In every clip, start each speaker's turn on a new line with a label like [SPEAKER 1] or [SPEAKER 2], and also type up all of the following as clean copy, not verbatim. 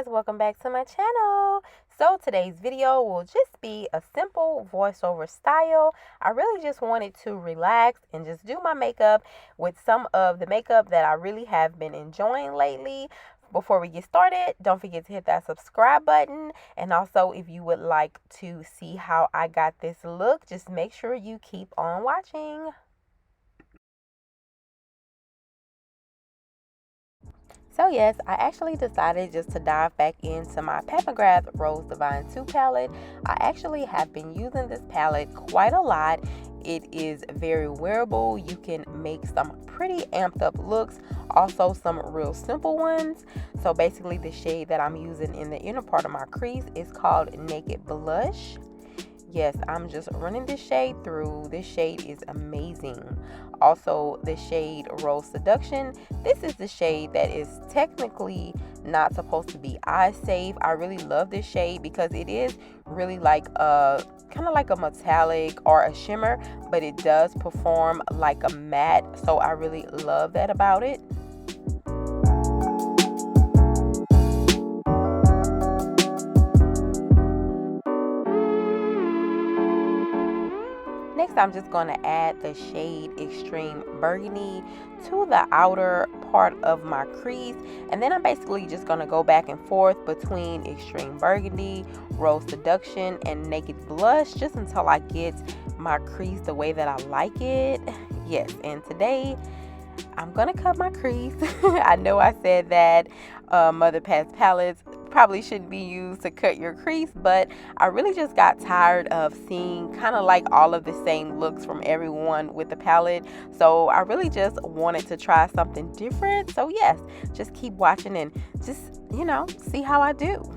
[SPEAKER 1] guys, welcome back to my channel. So today's video will just be a simple voiceover style. I really just wanted to relax and just do my makeup with some of the makeup that I really have been enjoying lately. Before we get started, don't forget to hit that subscribe button, and also if you would like to see how I got this look, just make sure you keep on watching. So yes, I actually decided just to dive back into my McGrath Rose Divine 2 palette. I actually have been using this palette quite a lot. It is very wearable. You can make some pretty amped up looks, also some real simple ones. So basically the shade that I'm using in the inner part of my crease is called Naked Blush. Yes, I'm just running this shade through. This shade is amazing. Also, the shade Rose Seduction. This is the shade that is technically not supposed to be eye safe. I really love this shade because it is really like a kind of like a metallic or a shimmer, but it does perform like a matte. So I really love that about it. Next, I'm just going to add the shade Extreme Burgundy to the outer part of my crease. And then I'm basically just going to go back and forth between Extreme Burgundy, Rose Seduction, and Naked Blush just until I get my crease the way that I like it. Yes, and today I'm going to cut my crease. I know I said that Mother Pass palettes probably shouldn't be used to cut your crease, but I really just got tired of seeing kind of like all of the same looks from everyone with the palette. So I really just wanted to try something different. So yes, just keep watching and just, see how I do.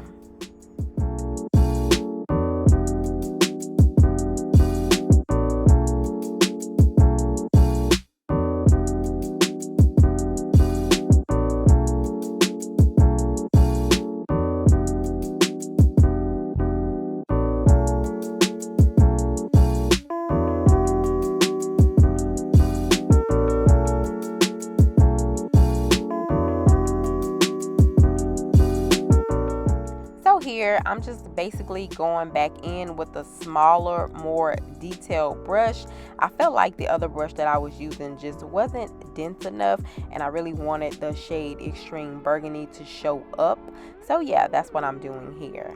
[SPEAKER 1] Here I'm just basically going back in with a smaller, more detailed brush. I felt like the other brush that I was using just wasn't dense enough, and I really wanted the shade Extreme Burgundy to show up. So yeah, that's what I'm doing here.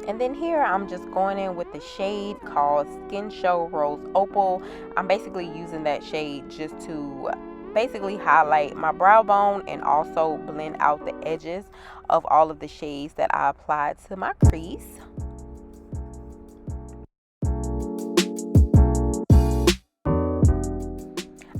[SPEAKER 1] And then here I'm just going in with the shade called Skin Show Rose Opal. I'm basically using that shade just to basically highlight my brow bone and also blend out the edges of all of the shades that I applied to my crease.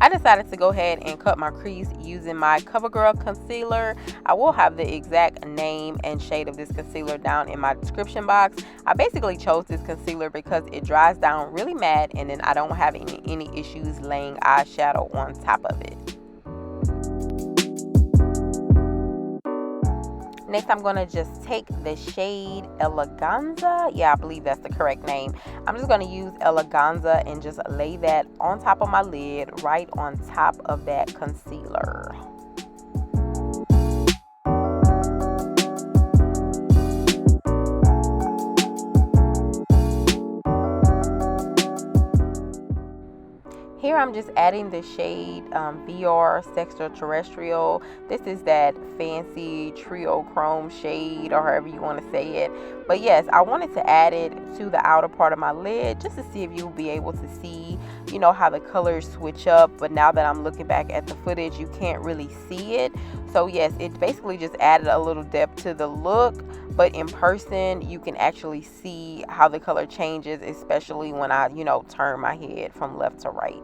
[SPEAKER 1] I decided to go ahead and cut my crease using my Covergirl concealer. I will have the exact name and shade of this concealer down in my description box. I basically chose this concealer because it dries down really matte, and then I don't have any issues laying eyeshadow on top of it. Next, I'm going to just take the shade Eleganza. Yeah, I believe that's the correct name. I'm just going to use Eleganza and just lay that on top of my lid, right on top of that concealer. Here I'm just adding the shade VR Extraterrestrial. This is that fancy trio chrome shade, or however you want to say it. But yes, I wanted to add it to the outer part of my lid just to see if you'll be able to see, how the colors switch up. But now that I'm looking back at the footage, you can't really see it. So yes, it basically just added a little depth to the look. But in person, you can actually see how the color changes, especially when I, turn my head from left to right.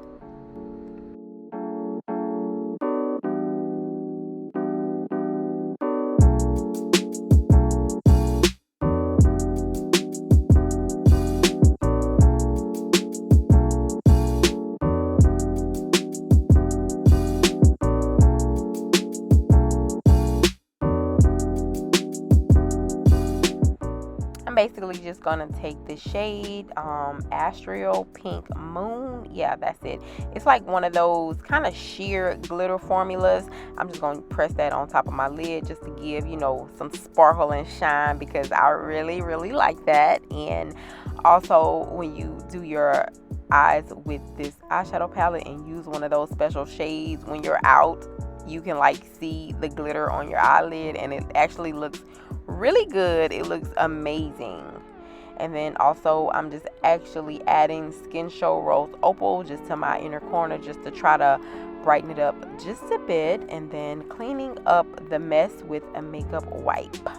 [SPEAKER 1] I'm basically just gonna take the shade Astral Pink Moon. Yeah, that's it. It's like one of those kind of sheer glitter formulas. I'm just gonna press that on top of my lid just to give, you know, some sparkle and shine, because I really like that. And also, when you do your eyes with this eyeshadow palette and use one of those special shades when you're out, you can like see the glitter on your eyelid, and it actually looks really good. It looks amazing. And then also, I'm just actually adding Skin Show Rose Opal just to my inner corner, just to try to brighten it up just a bit, and then cleaning up the mess with a makeup wipe.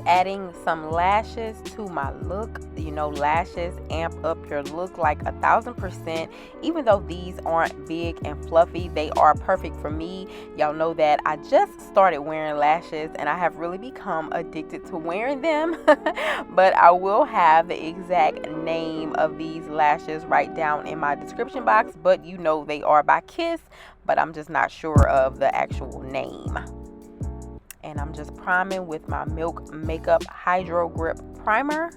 [SPEAKER 1] Adding some lashes to my look. You know, lashes amp up your look like 1,000%. Even though these aren't big and fluffy, they are perfect for me. Y'all know that I just started wearing lashes and I have really become addicted to wearing them. But I will have the exact name of these lashes right down in my description box. But you know they are by Kiss, but I'm just not sure of the actual name. And I'm just priming with my Milk Makeup Hydro Grip Primer.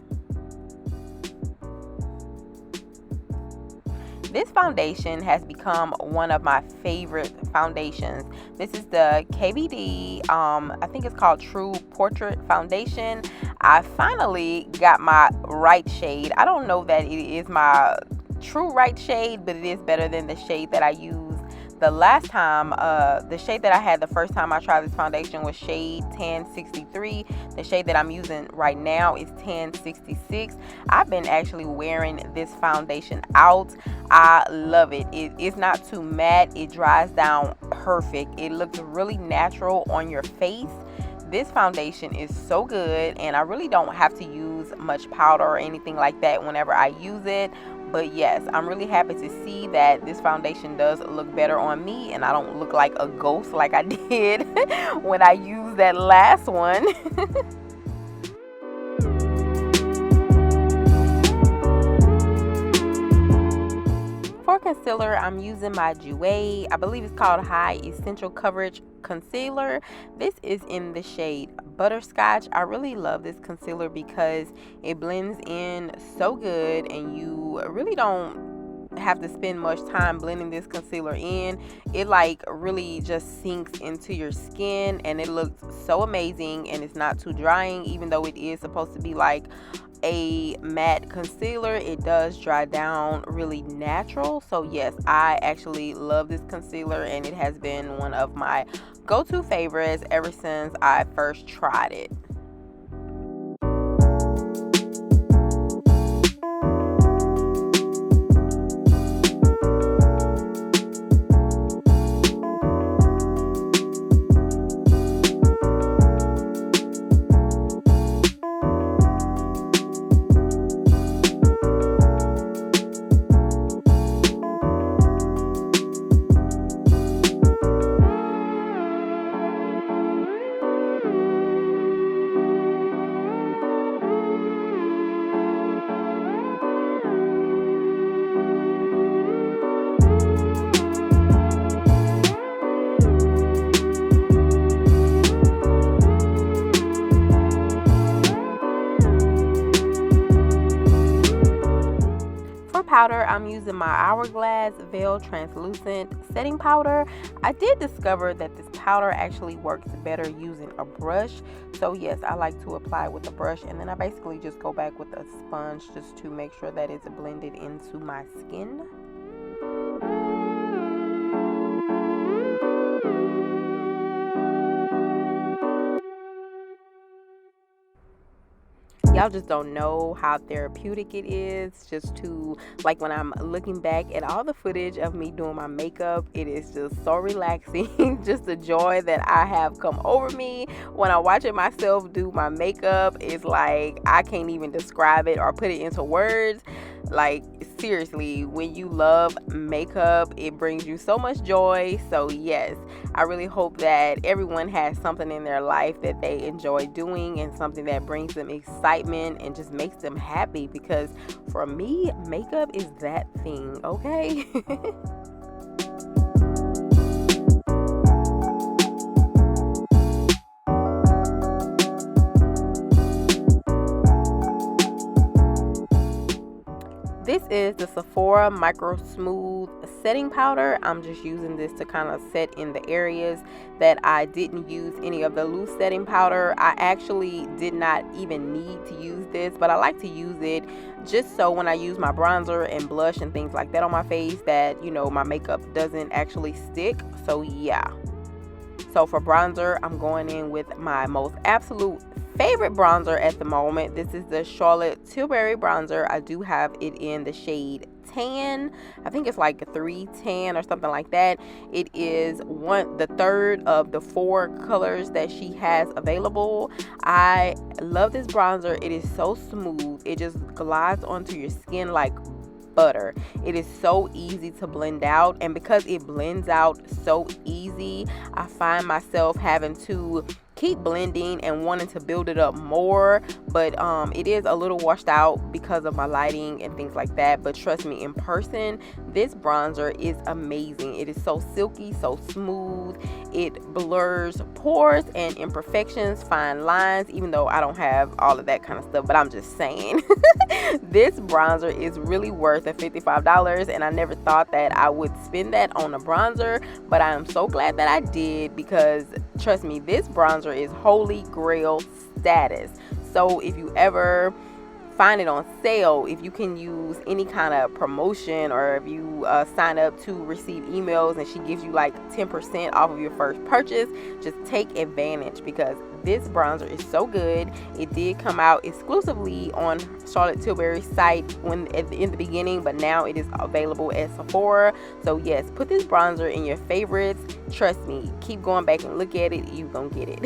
[SPEAKER 1] This foundation has become one of my favorite foundations. This is the KVD, I think it's called True Portrait Foundation. I finally got my right shade. I don't know that it is my true right shade, but it is better than the shade that I used the last time. The shade that I had the first time I tried this foundation was shade 1063. The shade that I'm using right now is 1066. I've been actually wearing this foundation out. I love it. It is not too matte. It dries down perfect. It looks really natural on your face. This foundation is so good, and I really don't have to use much powder or anything like that whenever I use it. But yes, I'm really happy to see that this foundation does look better on me, and I don't look like a ghost like I did when I used that last one. For concealer, I'm using my Jouer, I believe it's called High Essential Coverage Concealer. This is in the shade Butterscotch. I really love this concealer because it blends in so good, and you really don't have to spend much time blending this concealer in. It like really just sinks into your skin, and it looks so amazing, and it's not too drying. Even though it is supposed to be like a matte concealer, it does dry down really natural. So yes, I actually love this concealer, and it has been one of my go-to favorites ever since I first tried it. Powder, I'm using my Hourglass Veil Translucent Setting Powder. I did discover that this powder actually works better using a brush. So yes, I like to apply with a brush, and then I basically just go back with a sponge just to make sure that it's blended into my skin. Y'all just don't know how therapeutic it is just to, like, when I'm looking back at all the footage of me doing my makeup, it is just so relaxing. Just the joy that I have come over me when I'm watching myself do my makeup is like, I can't even describe it or put it into words. Like, seriously, when you love makeup, it brings you so much joy. So yes, I really hope that everyone has something in their life that they enjoy doing and something that brings them excitement and just makes them happy, because for me, makeup is that thing, okay? This is the Sephora Microsmooth setting powder. I'm just using this to kind of set in the areas that I didn't use any of the loose setting powder. I actually did not even need to use this, but I like to use it just so when I use my bronzer and blush and things like that on my face, that, you know, my makeup doesn't actually stick. So yeah. So for bronzer, I'm going in with my most absolute favorite bronzer at the moment. This is the Charlotte Tilbury bronzer. I do have it in the shade tan. I think it's like a 310 or something like that. It is the third of the 4 colors that she has available. I love this bronzer. It is so smooth. It just glides onto your skin like butter. It is so easy to blend out, and because it blends out so easy, I find myself having to keep blending and wanting to build it up more, but it is a little washed out because of my lighting and things like that. But trust me, in person, this bronzer is amazing. It is so silky, so smooth. It blurs pores and imperfections, fine lines, even though I don't have all of that kind of stuff, but I'm just saying. This bronzer is really worth the $55, and I never thought that I would spend that on a bronzer, but I am so glad that I did, because trust me, this bronzer is holy grail status. So if you ever find it on sale, if you can use any kind of promotion, or if you sign up to receive emails and she gives you like 10% off of your first purchase, just take advantage, because this bronzer is so good. It did come out exclusively on Charlotte Tilbury's site in the beginning, but now it is available at Sephora. So yes, put this bronzer in your favorites. Trust me, keep going back and look at it, you gonna get it.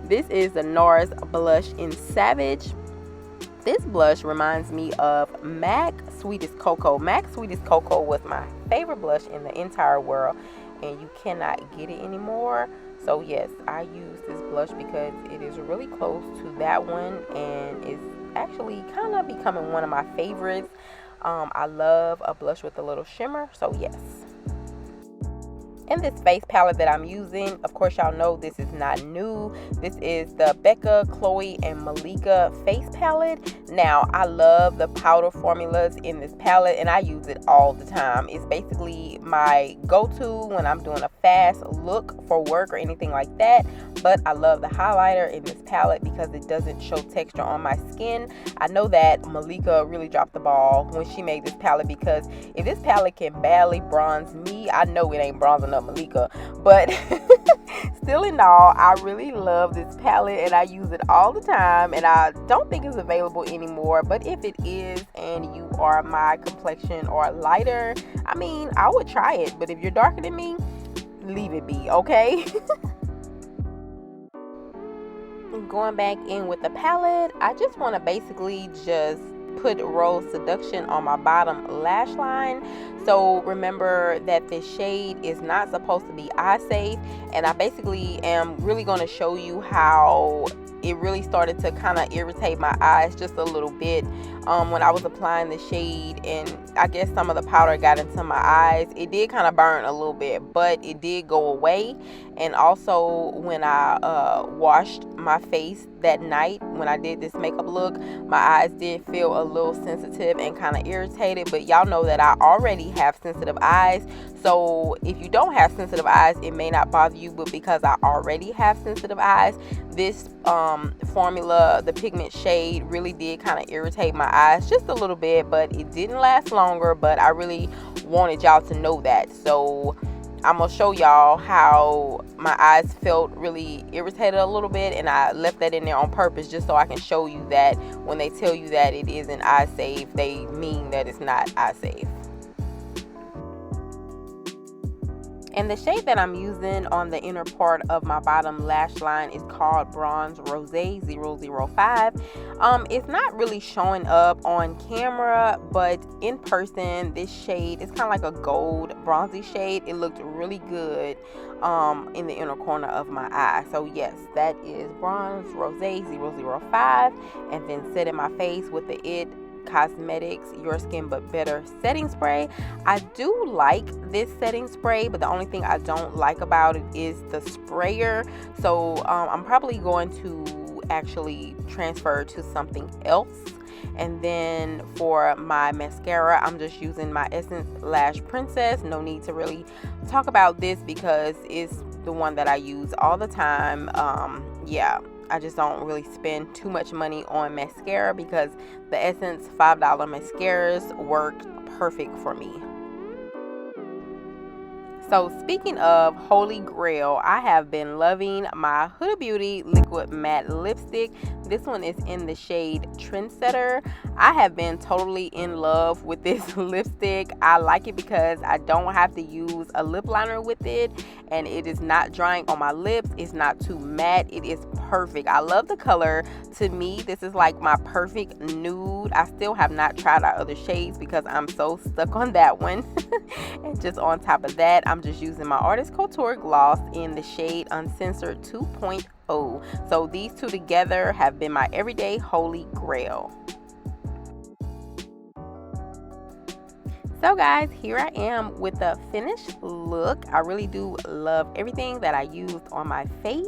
[SPEAKER 1] This is the NARS blush in Savage. This blush reminds me of MAC Sweetest Cocoa. MAC Sweetest Cocoa was my favorite blush in the entire world, and you cannot get it anymore. So yes, I use this blush because it is really close to that one, and it's actually kind of becoming one of my favorites. I love a blush with a little shimmer, so yes. And this face palette that I'm using, of course y'all know this is not new. This is the Becca, Chloe, and Malika face palette. Now, I love the powder formulas in this palette, and I use it all the time. It's basically my go-to when I'm doing a fast look for work or anything like that. But I love the highlighter in this palette because it doesn't show texture on my skin. I know that Malika really dropped the ball when she made this palette, because if this palette can badly bronze me, I know it ain't bronzing up Malika. But still in all, I really love this palette and I use it all the time, and I don't think it's available anymore. But if it is and you are my complexion or lighter, I mean, I would try it. But if you're darker than me, leave it be, okay? Going back in with the palette, I just want to basically just put Rose Seduction on my bottom lash line. So remember that this shade is not supposed to be eye safe, and I basically am really going to show you how it really started to kind of irritate my eyes just a little bit when I was applying the shade, and I guess some of the powder got into my eyes. It did kind of burn a little bit, but it did go away. And also when I washed my face that night when I did this makeup look, my eyes did feel a little sensitive and kind of irritated. But y'all know that I already have sensitive eyes, so if you don't have sensitive eyes, it may not bother you. But because I already have sensitive eyes, this formula, the pigment shade, really did kind of irritate my eyes just a little bit. But it didn't last longer, but I really wanted y'all to know that. So I'm gonna show y'all how my eyes felt really irritated a little bit, and I left that in there on purpose just so I can show you that when they tell you that it isn't eye safe, they mean that it's not eye safe. And the shade that I'm using on the inner part of my bottom lash line is called Bronze Rose 005. It's not really showing up on camera, but in person, this shade is kind of like a gold bronzy shade. It looked really good in the inner corner of my eye. So yes, that is Bronze Rose 005, and then set in my face with the IT Cosmetics Your Skin But Better setting spray. I do like this setting spray, but the only thing I don't like about it is the sprayer. So I'm probably going to actually transfer to something else. And then for my mascara, I'm just using my Essence Lash Princess. No need to really talk about this because it's the one that I use all the time. Yeah, I just don't really spend too much money on mascara because the Essence $5 mascaras work perfect for me. So speaking of Holy Grail, I have been loving my Huda Beauty Liquid Matte Lipstick. This one is in the shade Trendsetter. I have been totally in love with this lipstick. I like it because I don't have to use a lip liner with it, and it is not drying on my lips. It's not too matte. It is perfect. I love the color. To me, this is like my perfect nude. I still have not tried out other shades because I'm so stuck on that one. And just on top of that, I'm just using my Artist Couture gloss in the shade Uncensored 2.0. So these two together have been my everyday holy grail. So guys, here I am with the finished look. I really do love everything that I used on my face.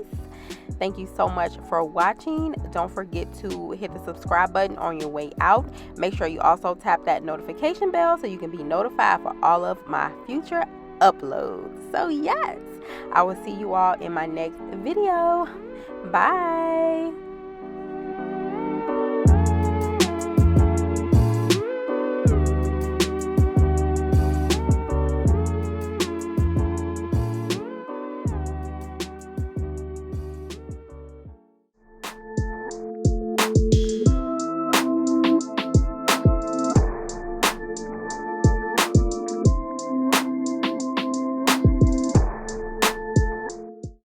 [SPEAKER 1] Thank you so much for watching. Don't forget to hit the subscribe button on your way out. Make sure you also tap that notification bell so you can be notified for all of my future uploads. So yes, I will see you all in my next video. Bye.